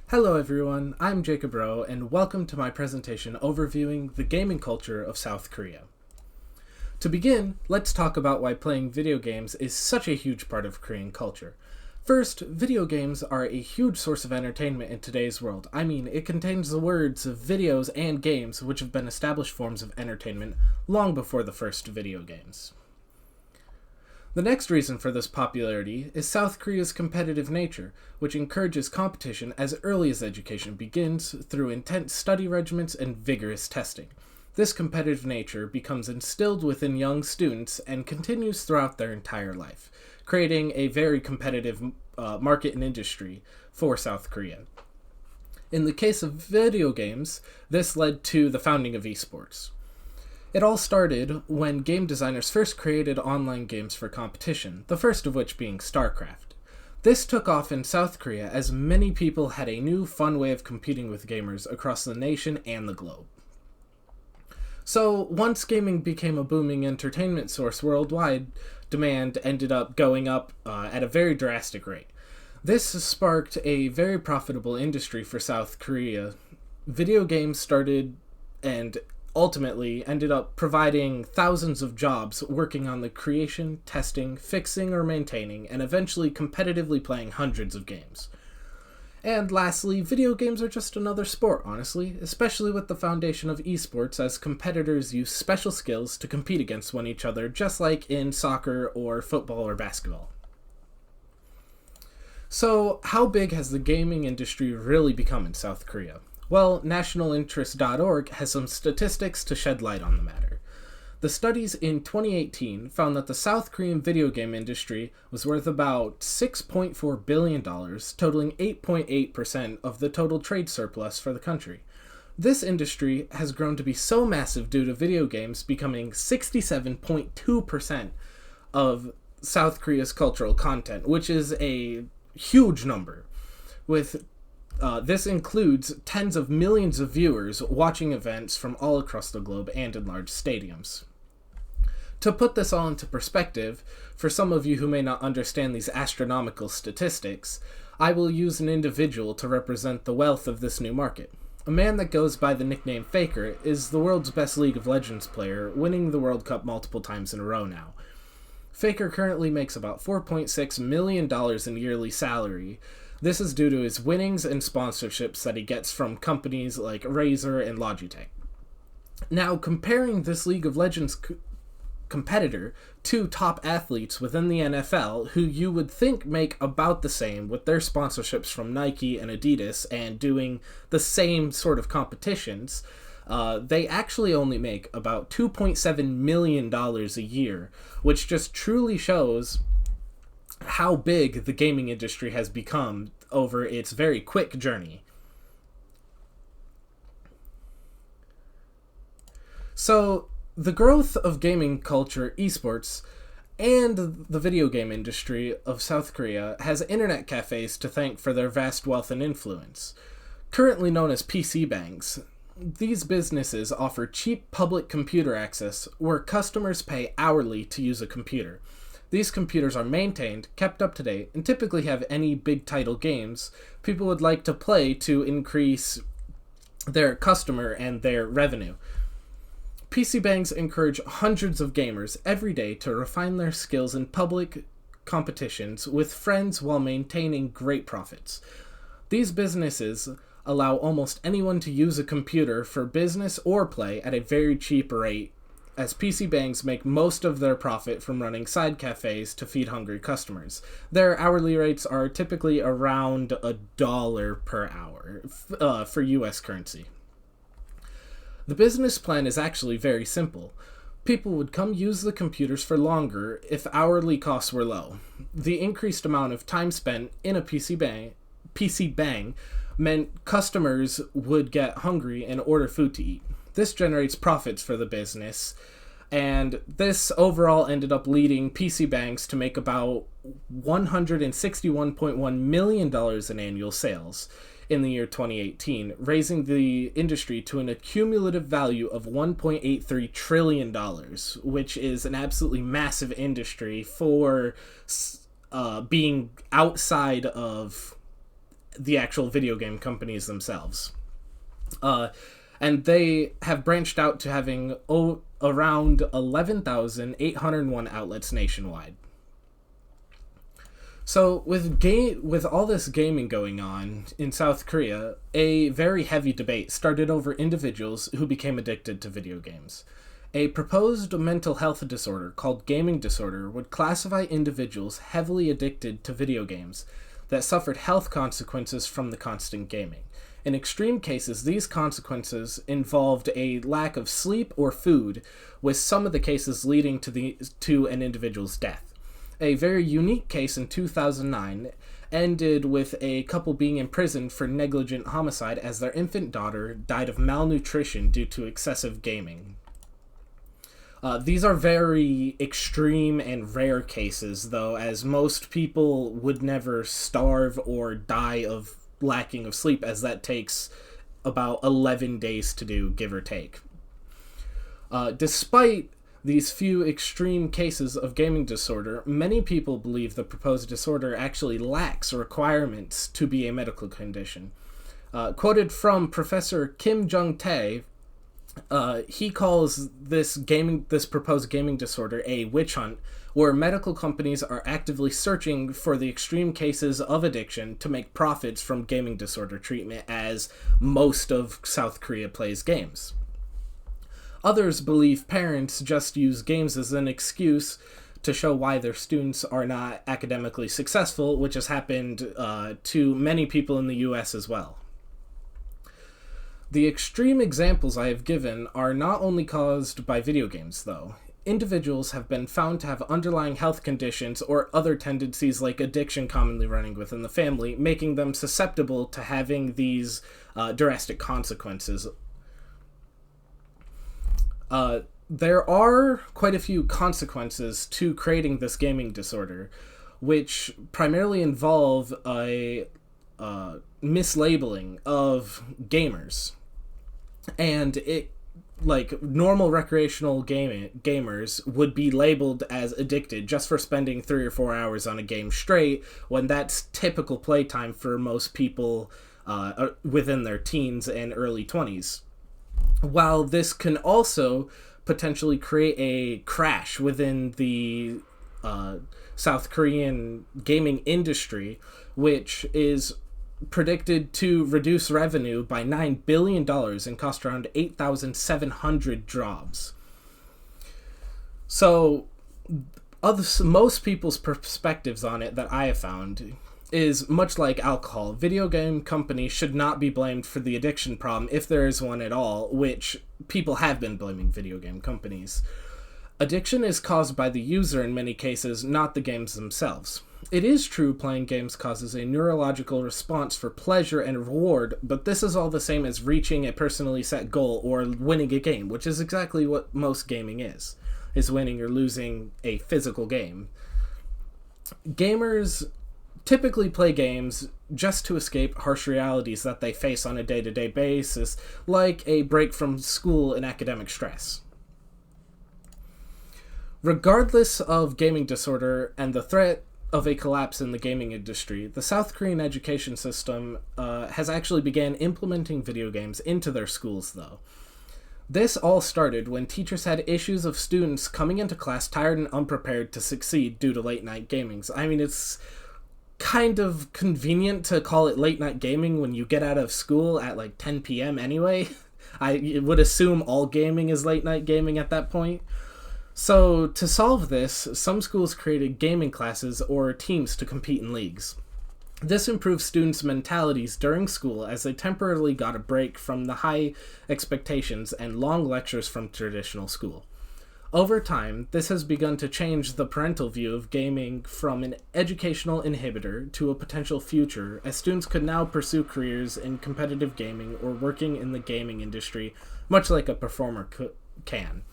Hello everyone, I'm Jacob Rowe, and welcome to my presentation overviewing the gaming culture of South Korea. To begin, let's talk about why playing video games is such a huge part of Korean culture. First, video games are a huge source of entertainment in today's world. It contains the words of videos and games, which have been established forms of entertainment long before the first video games. The next reason for this popularity is South Korea's competitive nature, which encourages competition as early as education begins through intense study regimens and vigorous testing. This competitive nature becomes instilled within young students and continues throughout their entire life, creating a very competitive market and industry for South Korea. In the case of video games, this led to the founding of esports. It all started when game designers first created online games for competition, the first of which being StarCraft. This took off in South Korea as many people had a new fun way of competing with gamers across the nation and the globe. So once gaming became a booming entertainment source worldwide, demand ended up going up at a very drastic rate. This sparked a very profitable industry for South Korea. Video games started and ultimately ended up providing thousands of jobs working on the creation, testing, fixing, or maintaining, and eventually competitively playing hundreds of games. And lastly, video games are just another sport, honestly, especially with the foundation of esports, as competitors use special skills to compete against one each other, just like in soccer or football or basketball. So, how big has the gaming industry really become in South Korea? Well, nationalinterest.org has some statistics to shed light on the matter. The studies in 2018 found that the South Korean video game industry was worth about $6.4 billion, totaling 8.8% of the total trade surplus for the country. This industry has grown to be so massive due to video games becoming 67.2% of South Korea's cultural content, which is a huge number, with this includes tens of millions of viewers watching events from all across the globe and in large stadiums. To put this all into perspective, for some of you who may not understand these astronomical statistics, I will use an individual to represent the wealth of this new market. A man that goes by the nickname Faker is the world's best League of Legends player, winning the World Cup multiple times in a row now. Faker currently makes about $4.6 million in yearly salary. This is due to his winnings and sponsorships that he gets from companies like Razer and Logitech. Now, comparing this League of Legends competitor to top athletes within the NFL, who you would think make about the same with their sponsorships from Nike and Adidas and doing the same sort of competitions, they actually only make about $2.7 million a year, which just truly shows how big the gaming industry has become over its very quick journey. So, the growth of gaming culture, esports, and the video game industry of South Korea has internet cafes to thank for their vast wealth and influence. Currently known as PC bangs, these businesses offer cheap public computer access where customers pay hourly to use a computer. These computers are maintained, kept up to date, and typically have any big title games people would like to play to increase their customer and their revenue. PC bangs encourage hundreds of gamers every day to refine their skills in public competitions with friends while maintaining great profits. These businesses allow almost anyone to use a computer for business or play at a very cheap rate, as PC bangs make most of their profit from running side cafes to feed hungry customers. Their hourly rates are typically around $1 per hour for US currency. The business plan is actually very simple. People would come use the computers for longer if hourly costs were low. The increased amount of time spent in a PC bang meant customers would get hungry and order food to eat. This generates profits for the business, and this overall ended up leading PC bangs to make about $161.1 million in annual sales in the year 2018, raising the industry to an accumulative value of $1.83 trillion, which is an absolutely massive industry for being outside of the actual video game companies themselves. And they have branched out to having around 11,801 outlets nationwide. So with all this gaming going on in South Korea, a very heavy debate started over individuals who became addicted to video games. A proposed mental health disorder called gaming disorder would classify individuals heavily addicted to video games that suffered health consequences from the constant gaming. In extreme cases, these consequences involved a lack of sleep or food, with some of the cases leading to an individual's death. A very unique case in 2009 ended with a couple being imprisoned for negligent homicide as their infant daughter died of malnutrition due to excessive gaming. These are very extreme and rare cases, though, as most people would never starve or die of lacking of sleep, as that takes about 11 days to do, give or take. Despite these few extreme cases of gaming disorder, many people believe the proposed disorder actually lacks requirements to be a medical condition. Quoted from Professor Kim Jung-tae, he calls this proposed gaming disorder a witch hunt, where medical companies are actively searching for the extreme cases of addiction to make profits from gaming disorder treatment, as most of South Korea plays games. Others believe parents just use games as an excuse to show why their students are not academically successful, which has happened to many people in the US as well. The extreme examples I have given are not only caused by video games, though. Individuals have been found to have underlying health conditions or other tendencies like addiction commonly running within the family, making them susceptible to having these drastic consequences. There are quite a few consequences to creating this gaming disorder, which primarily involve a mislabeling of gamers. And it, like, normal recreational gamers would be labeled as addicted just for spending 3 or 4 hours on a game straight, when that's typical playtime for most people within their teens and early 20s. While this can also potentially create a crash within the South Korean gaming industry, which is predicted to reduce revenue by $9 billion and cost around 8,700 jobs. So, most people's perspectives on it that I have found is much like alcohol. Video game companies should not be blamed for the addiction problem, if there is one at all, which people have been blaming video game companies. Addiction is caused by the user in many cases, not the games themselves. It is true playing games causes a neurological response for pleasure and reward, but this is all the same as reaching a personally set goal or winning a game, which is exactly what most gaming is winning or losing a physical game. Gamers typically play games just to escape harsh realities that they face on a day-to-day basis, like a break from school and academic stress. Regardless of gaming disorder and the threat of a collapse in the gaming industry, the South Korean education system has actually began implementing video games into their schools, though. This all started when teachers had issues of students coming into class tired and unprepared to succeed due to late-night gaming. I mean, it's kind of convenient to call it late-night gaming when you get out of school at like 10 p.m. anyway. I would assume all gaming is late-night gaming at that point. So, to solve this, some schools created gaming classes or teams to compete in leagues. This improved students' mentalities during school as they temporarily got a break from the high expectations and long lectures from traditional school. Over time, this has begun to change the parental view of gaming from an educational inhibitor to a potential future, as students could now pursue careers in competitive gaming or working in the gaming industry, much like a performer can.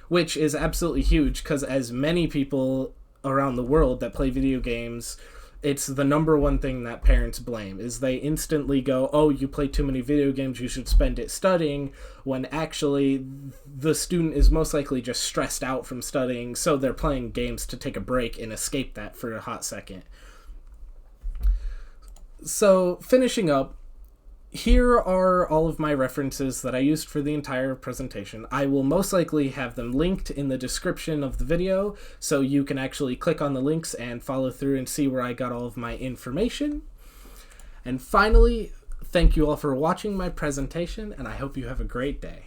Which is absolutely huge, because as many people around the world that play video games, it's the number one thing that parents blame, is they instantly go, oh, you play too many video games, you should spend it studying, when actually the student is most likely just stressed out from studying, so they're playing games to take a break and escape that for a hot second. So, finishing up, here are all of my references that I used for the entire presentation. I will most likely have them linked in the description of the video, so you can actually click on the links and follow through and see where I got all of my information. And finally, thank you all for watching my presentation, and I hope you have a great day.